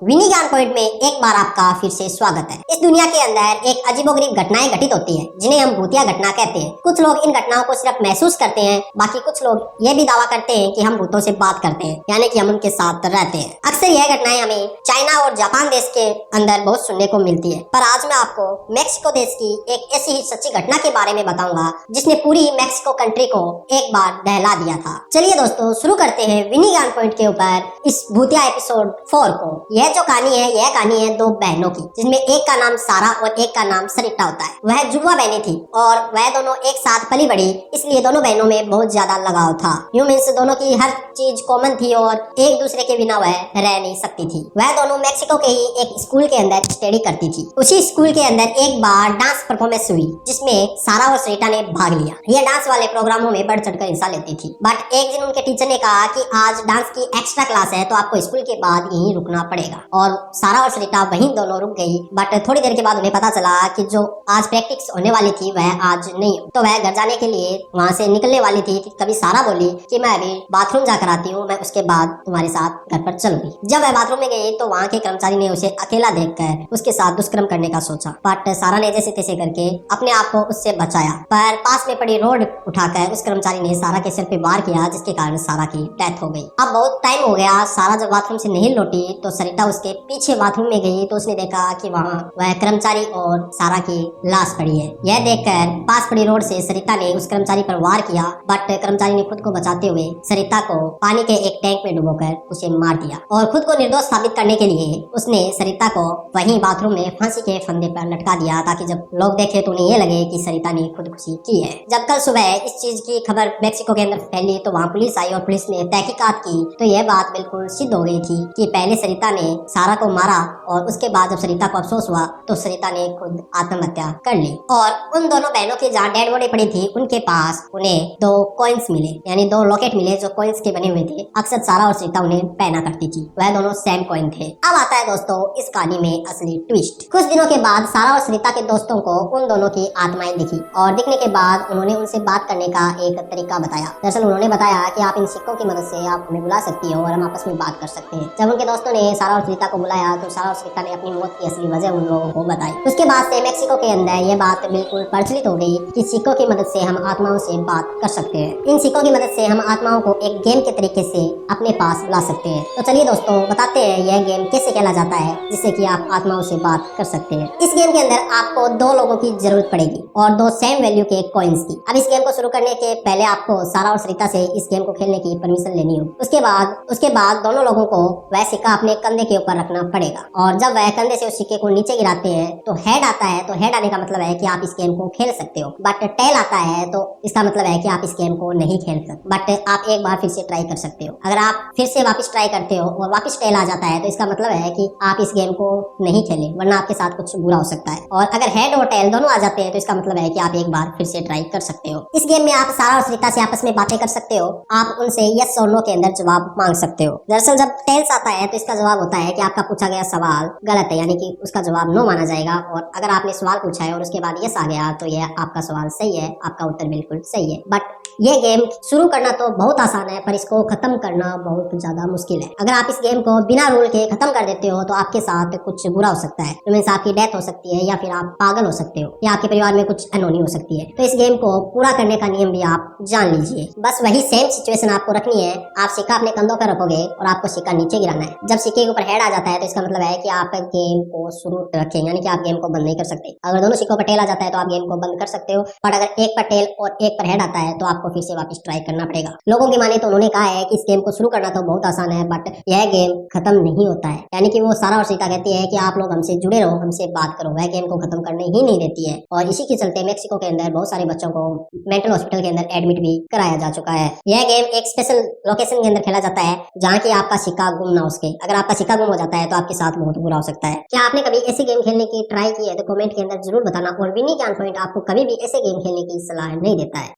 विनी ज्ञान पॉइंट में एक बार आपका फिर से स्वागत है। इस दुनिया के अंदर एक अजीबोगरीब घटनाएं घटित होती है जिन्हें हम भूतिया घटना कहते हैं। कुछ लोग इन घटनाओं को सिर्फ महसूस करते हैं, बाकी कुछ लोग ये भी दावा करते हैं कि हम भूतों से बात करते हैं, यानी कि हम उनके साथ रहते हैं। अक्सर यह घटनाएं हमें चाइना और जापान देश के अंदर बहुत सुनने को मिलती है, पर आज मैं आपको मेक्सिको देश की एक ऐसी ही सच्ची घटना के बारे में बताऊंगा जिसने पूरी मैक्सिको कंट्री को एक बार दहला दिया था। चलिए दोस्तों, शुरू करते हैं विनी ज्ञान पॉइंट के ऊपर इस भूतिया एपिसोड 4 को। यह जो कहानी है, यह कहानी है दो बहनों की, जिसमें एक का नाम सारा और एक का नाम सरिता होता है। वह जुड़वा बहनें थी और वह दोनों एक साथ पली बड़ी, इसलिए दोनों बहनों में बहुत ज्यादा लगाव था। यूं मींस दोनों की हर चीज कॉमन थी और एक दूसरे के बिना वह रह नहीं सकती थी। वह दोनों मैक्सिको के ही एक स्कूल के अंदर स्टडी करती थी। उसी स्कूल के अंदर एक बार डांस परफॉर्मेंस हुई जिसमें सारा और सरिता ने भाग लिया। यह डांस वाले प्रोग्रामों में बढ़ चढ़कर हिस्सा लेती थी, बट एक दिन उनके टीचर ने कहा कि आज डांस की एक्स्ट्रा क्लास है तो आपको स्कूल के बाद यहीं रुकना पड़ेगा। और सारा और सरिता वहीं दोनों रुक गई, बट थोड़ी देर के बाद उन्हें पता चला कि जो आज प्रैक्टिस होने वाली थी वह आज नहीं हो। तो वह घर जाने के लिए वहां से निकलने वाली थी कि तभी सारा बोली कि मैं अभी बाथरूम जाकर आती हूँ, मैं उसके बाद तुम्हारे साथ घर पर चलूंगी। जब वह बाथरूम में गई तो वहाँ के कर्मचारी ने उसे अकेला देखकर उसके साथ दुष्कर्म करने का सोचा, बट सारा ने जैसे तैसे करके अपने आप को उससे बचाया। पर पास में पड़ी रोड उठाकर उस कर्मचारी ने सारा के सिर पे वार किया, जिसके कारण सारा की डेथ हो गई। अब बहुत टाइम हो गया, सारा जब बाथरूम से नहीं लौटी तो सरिता उसके पीछे बाथरूम में गई तो उसने देखा कि वहाँ वह कर्मचारी और सारा की लाश पड़ी है। यह देखकर पास पड़ी रोड से सरिता ने उस कर्मचारी पर वार किया, बट कर्मचारी ने खुद को बचाते हुए सरिता को पानी के एक टैंक में डुबोकर उसे मार दिया। और खुद को निर्दोष साबित करने के लिए उसने सरिता को वहीं बाथरूम में फांसी के फंदे पर लटका दिया, ताकि जब लोग देखे तो उन्हें ये लगे कि सरिता ने खुदकुशी की है। जब कल सुबह इस चीज की खबर मैक्सिको के अंदर फैली तो वहाँ पुलिस आई और पुलिस ने तहकीकात की तो यह बात बिल्कुल सिद्ध हो गई थी कि पहले सरिता ने सारा को मारा और उसके बाद जब सरिता को अफसोस हुआ तो सरिता ने खुद आत्महत्या कर ली। और उन दोनों बहनों की जहाँ डेड बॉडी पड़ी थी उनके पास उन्हें 2 कॉइन्स मिले, यानी 2 लॉकेट मिले जो कॉइन्स के बने हुए थे। अक्सर सारा और सरिता उन्हें पहना करती थी, वह दोनों सेम कॉइन थे। अब आता है दोस्तों इस कहानी में असली ट्विस्ट। कुछ दिनों के बाद सारा और सरिता के दोस्तों को उन दोनों की आत्माएं दिखी और दिखने के बाद उन्होंने उनसे बात करने का एक तरीका बताया। दरअसल उन्होंने बताया कि आप इन सिक्कों की मदद से आप हमें बुला सकती हो और हम आपस में बात कर सकते हैं। जब उनके दोस्तों ने सारा और सरिता को बुलाया तो सारा और सरिता ने अपनी मौत की असली वजह उन लोगों को बताई। उसके बाद से मैक्सिको के अंदर यह बात बिल्कुल प्रचलित हो गई कि सिक्कों की मदद से हम आत्माओं से बात कर सकते हैं। इन सिक्कों की मदद से हम आत्माओं को एक गेम के तरीके से अपने पास बुला सकते हैं। तो चलिए दोस्तों बताते हैं यह गेम कैसे खेला जाता है जिससे कि आप आत्माओं से बात कर सकते हैं। इस गेम के अंदर आपको 2 लोगों की जरूरत पड़ेगी और 2 सेम वैल्यू के कॉइन्स की। अब इस गेम को शुरू करने के पहले आपको सारा और सरिता से इस गेम को खेलने की परमिशन लेनी होगी। उसके बाद दोनों लोगों को वह सिक्का अपने कंधे के ऊपर रखना पड़ेगा और जब वह कंधे से उस सिक्के को नीचे गिराते हैं तो हेड आता है। तो हेड आने का मतलब है कि आप इस गेम को खेल सकते हो, बट टेल आता है तो इसका मतलब है कि आप इस गेम को नहीं खेल सकते, बट आप एक बार फिर से ट्राई कर सकते हो। अगर आप फिर से वापस ट्राई करते हो और वापस टेल आ जाता है तो इसका मतलब है कि आप इस गेम को नहीं खेले, वरना आपके साथ कुछ बुरा हो सकता है। और अगर हेड और टेल दोनों आ जाते हैं तो इसका मतलब है कि आप एक बार फिर से ट्राई कर सकते हो। इस गेम में आप सारा और सरिता से आपस में बातें कर सकते हो। आप उनसे यस और नो के अंदर जवाब मांग सकते हो। दरअसल जब टेल्स आता है तो इसका जवाब होता है कि आपका पूछा गया सवाल गलत है, यानी कि उसका जवाब नो माना जाएगा। और अगर आपने सवाल पूछा है और उसके बाद यस आ गया तो यह आपका सवाल सही है, आपका उत्तर बिल्कुल सही है। बट ये गेम शुरू करना तो बहुत आसान है, पर इसको खत्म करना बहुत ज्यादा मुश्किल है। अगर आप इस गेम को बिना रूल के खत्म कर देते हो तो आपके साथ कुछ बुरा हो सकता है। मींस आपकी डेथ हो सकती है, या फिर आप पागल हो सकते हो, या आपके परिवार में कुछ अनहोनी हो सकती है। तो इस गेम को पूरा करने का नियम भी आप जान लीजिए। बस वही सेम सिचुएशन आपको रखनी है। आप सिक्का अपने कंधों पर रखोगे और आपको सिक्का नीचे गिराना है। जब सिक्के के ऊपर हेड आ जाता है तो इसका मतलब है कि आप गेम को शुरू रखेंगे, यानी कि आप गेम को बंद नहीं कर सकते। अगर दोनों सिक्कों पर टेल आ जाता है तो आप गेम को बंद कर सकते हो, पर अगर एक पर टेल और एक पर हेड आता है तो आपको फिर से वापस ट्राई करना पड़ेगा। लोगों की माने तो उन्होंने कहा है कि इस गेम को शुरू करना तो बहुत आसान है, बट यह गेम खत्म नहीं होता है। यानी कि वो सारा और सरिता कहती है कि आप लोग हमसे जुड़े रहो, हमसे बात करो, वह गेम को खत्म करने ही नहीं देती है। और इसी के चलते मैक्सिको के अंदर बहुत सारे बच्चों को मेंटल हॉस्पिटल के अंदर एडमिट भी कराया जा चुका है। यह गेम एक स्पेशल लोकेशन के अंदर खेला जाता है जहाँ की आपका सिक्का गुम ना हो सके। अगर आपका सिक्का गुम हो जाता है तो आपके साथ बहुत बुरा हो सकता है। क्या आपने कभी ऐसे गेम खेलने की ट्राई की है तो कमेंट के अंदर जरूर बताना। और विनी ज्ञान पॉइंट आपको कभी भी ऐसे गेम खेलने की सलाह नहीं देता है।